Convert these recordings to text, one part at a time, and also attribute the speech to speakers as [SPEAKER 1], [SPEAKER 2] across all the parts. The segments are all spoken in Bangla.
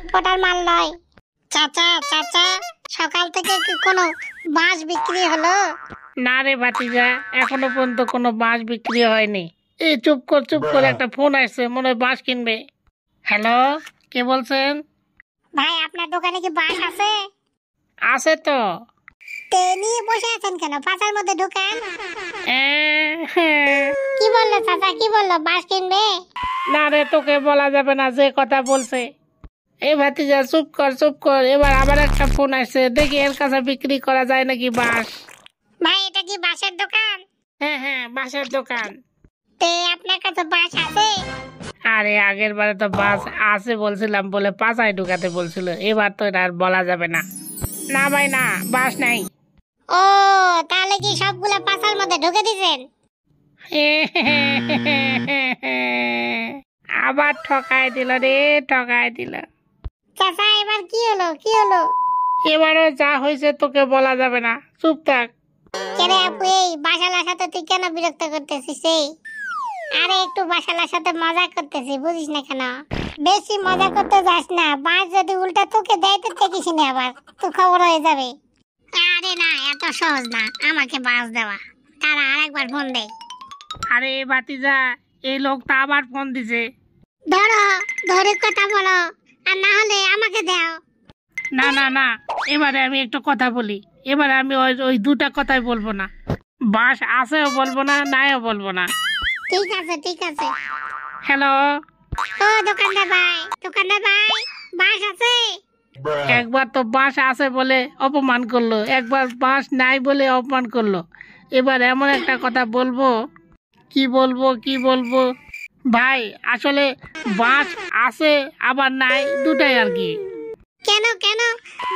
[SPEAKER 1] চটপটার মাল নয়। চাচা চাচা, সকাল থেকে কি কোনো বাঁশ বিক্রি হলো?
[SPEAKER 2] না রে ভাতিজা, এখনো পর্যন্ত কোনো বাঁশ বিক্রি হয়নি। এই চুপ কর, একটা ফোন আসছে, মনে হয় বাঁশ কিনবে। হ্যালো, কে বলছেন?
[SPEAKER 1] ভাই আপনার দোকানে কি বাঁশ আছে?
[SPEAKER 2] আছে তো।
[SPEAKER 1] তে নিয়ে বসে আছেন কেন? পাতার মধ্যে ঢুকান।
[SPEAKER 2] হ্যাঁ।
[SPEAKER 1] কি বললো চাচা, কি বললো? বাঁশ কিনবে?
[SPEAKER 2] না রে, তোকে বলা যাবে না যে কথা বলছে। এই ভাতিজা চুপ কর, এবার আবার একটা ফোন আসছে, দেখি এর কাছে বিক্রি করা যায় নাকি বাঁশ।
[SPEAKER 1] ভাই এটা কি বাঁশের দোকান?
[SPEAKER 2] হ্যাঁ, বাঁশের দোকান।
[SPEAKER 1] তে আপনার কাছে বাঁশ আছে?
[SPEAKER 2] আরে আগের বারে তো বাস আছে বলছিলাম বলে পাঁচায় ঢুকাতে বলছিল, এবার তো এটা আর বলা যাবে না। না ভাই না, বাস নাই।
[SPEAKER 1] ও, তাহলে কি সবগুলা পাতার মধ্যে ঢুকে দিবেন?
[SPEAKER 2] আবার ঠকাই দিল রে, ঠকাই দিল।
[SPEAKER 1] চাচা এবার কি হলো, কি হলো?
[SPEAKER 2] এবারে যা হয়েছে তোকে বলা যাবে না, চুপ থাক।
[SPEAKER 1] কেরে আপু, এই বাসালার সাথে তুই কেন বিরক্ত করতেছিস? এই আরে একটু বাসালার সাথে মজা করতেছি, বুঝিস না কেন? বেশি মজা করতে যাস না, বাঁশ যদি উল্টা তোকে দেয় তো দেখিস না, আবার তো খবর হয়ে যাবে। আরে না, এত সহজ না আমাকে বাঁশ দেওয়া। তারা আরেকবার ফোন দেয়।
[SPEAKER 2] আরে ভাতিজা, এই লোকটা আবার ফোন দিছে।
[SPEAKER 1] ধরো, ধরে কথা বলো, আর না হলে আমাকে দাও।
[SPEAKER 2] না, এবারে আমি একটু কথা বলি। এবারে আমি ওই দুটা কথাই বলবো না, বাস আছেও বলবো না, নাইও বলবো না।
[SPEAKER 1] ঠিক আছে, ঠিক আছে।
[SPEAKER 2] হ্যালো,
[SPEAKER 1] ও দোকানদার ভাই, দোকানদার ভাই, বাঁশ আছে?
[SPEAKER 2] একবার তো বাঁশ আছে বলে অপমান করলো, একবার বাঁশ নাই বলে অপমান করলো, এবার এমন একটা কথা বলবো, কি বলবো ভাই, আসলে বাঁশ আছে আবার নাই, দুটাই আর কি।
[SPEAKER 1] কেন কেন?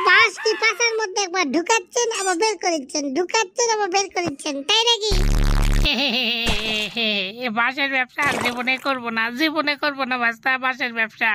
[SPEAKER 1] বাঁশ কি পাশার মধ্যে একবার ঢুকাচ্ছেন আবার বের করেছেন, ঢুকাচ্ছেন আবার বের করেছেন, তাই নাকি?
[SPEAKER 2] এ বাঁশের ব্যবসা আর জীবনে করবো না, বাস্তা বাঁশের ব্যবসা।